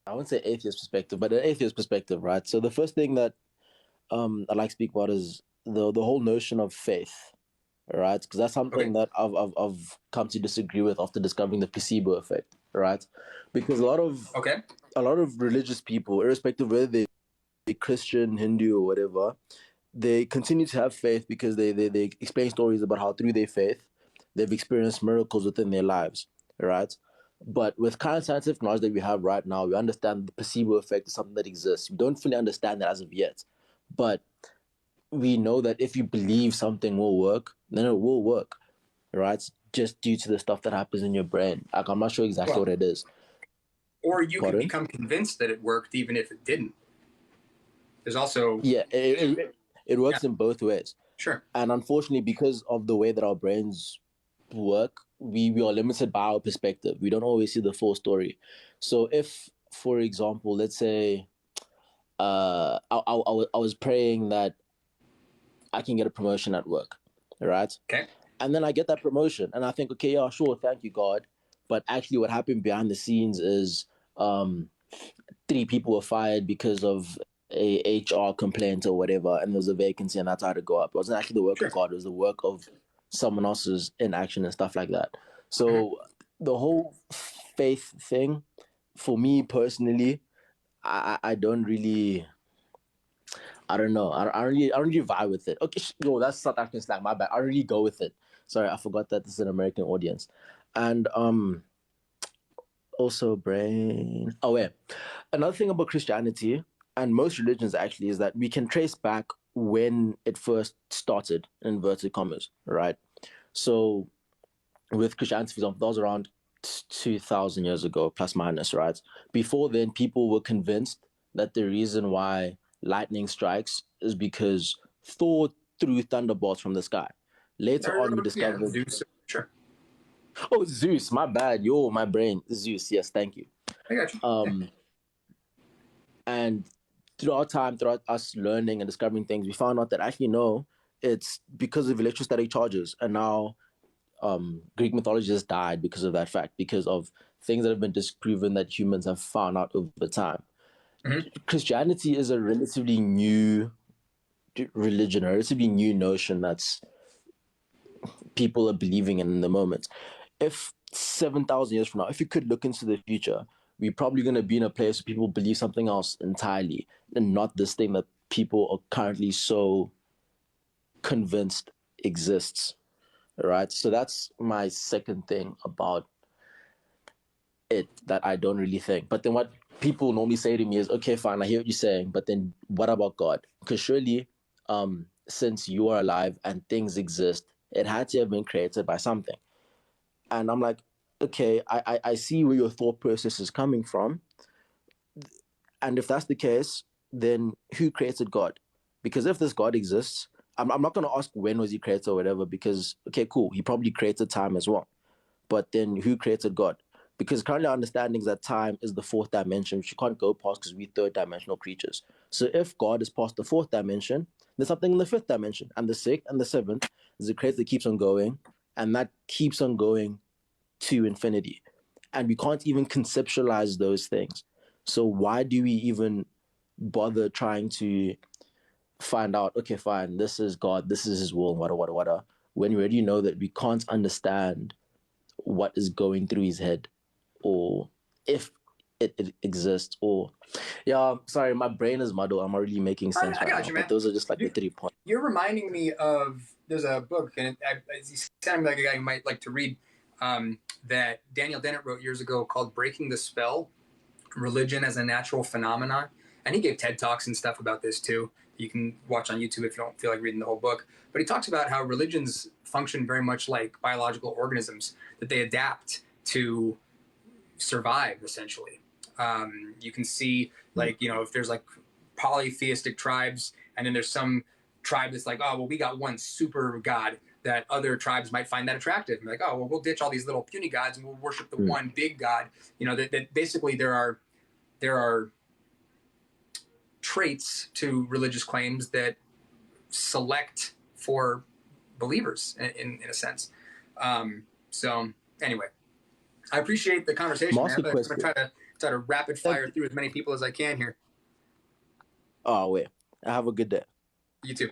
I wouldn't say atheist perspective, but an atheist perspective, right? So the first thing that I'd like to speak about is the whole notion of faith, right? Because that's something Okay. that I've come to disagree with after discovering the placebo effect, right? Because Okay. a lot of religious people, irrespective of whether they're Christian, Hindu, or whatever, they continue to have faith because they explain stories about how through their faith they've experienced miracles within their lives, right? But with current scientific knowledge that we have right now, we understand the placebo effect is something that exists. We don't fully understand that as of yet, but we know that if you believe something will work, then it will work, right? Just due to the stuff that happens in your brain. Like, I'm not sure exactly what Well, it is. or you could Pardon? become convinced that it worked even if it didn't. There's also, Yeah, it yeah, works in both ways. sure. And unfortunately, because of the way that our brains work, we are limited by our perspective. We don't always see the full story. So if, for example, let's say I was praying that I can get a promotion at work, right? Okay. And then I get that promotion, and I think, okay, yeah, sure, thank you, God. But actually, what happened behind the scenes is um, three people were fired because of a HR complaint or whatever, and there was a vacancy, and that's how to go up. It wasn't actually the work of Sure. God; it was the work of someone else's inaction and stuff like that. Mhm. So the whole faith thing, for me personally, I don't really, I don't know, I don't really vibe with it. Okay, yo, that's South African slang. My bad. I don't really go with it. Sorry, I forgot that this is an American audience, and also brain. Oh yeah, another thing about Christianity and most religions actually is that we can trace back when it first started, in inverted commas, right? So with Christianity, for example, that was around 2,000 years ago, plus minus, right? Before then, people were convinced that the reason why lightning strikes is because Thor threw thunderbolts from the sky. Later on, we Yeah, discovered, Zeus. Sure. oh, Zeus, my bad, yo, my brain, Zeus, yes, thank you. I got you. Yeah. Um, and throughout time, throughout us learning and discovering things, we found out that actually no, it's because of electrostatic charges, and now Greek mythology just died because of that fact, because of things that have been disproven that humans have found out over time. Mhm. Christianity is a relatively new religion, a relatively new notion that's people are believing in the moment. If 7,000 years from now, if you could look into the future, we're probably going to be in a place where people believe something else entirely and not this thing that people are currently so convinced exists. Right. So that's my second thing about it that I don't really think. But then what people normally say to me is, okay, fine, I hear what you're saying, but then what about God? Because surely, since you are alive and things exist, it had to have been created by something. And I'm like, okay, I see where your thought process is coming from. And if that's the case, then who created God? Because if this God exists, I'm not going to ask when was he created or whatever, because, okay, cool, he probably created time as well. But then who created God? Because currently our understanding is that time is the fourth dimension, which you can't go past because we're third dimensional creatures. So if God is past the fourth dimension, there's something in the fifth dimension. And the sixth and the seventh is a creator that keeps on going, and that keeps on going to infinity. And we can't even conceptualize those things. So why do we even bother trying to find out, okay, fine, this is God, this is his will, and what, when we already know that we can't understand what is going through his head, or if it exists, or yeah, sorry, my brain is muddled. I'm not really making sense I right got now, you, but man. those are just like the You, 3 points. you're reminding me of there's a book, and you sound like a guy who might like to read. That Daniel Dennett wrote years ago called "Breaking the Spell: Religion as a Natural Phenomenon," and he gave TED talks and stuff about this too. You can watch on YouTube if you don't feel like reading the whole book. But he talks about how religions function very much like biological organisms, that they adapt to survive essentially. You can see, like, if there's like polytheistic tribes, and then there's some tribe that's like, oh well, we got one super god that other tribes might find that attractive, and like, oh well, we'll ditch all these little puny gods and we'll worship the Mm. one big god. That basically there are traits to religious claims that select for believers in a sense. So anyway, I appreciate the conversation, Master man. But I'm gonna question. try to try to rapid Thank fire you. through as many people as I can here. Oh, wait. Have a good day. You too.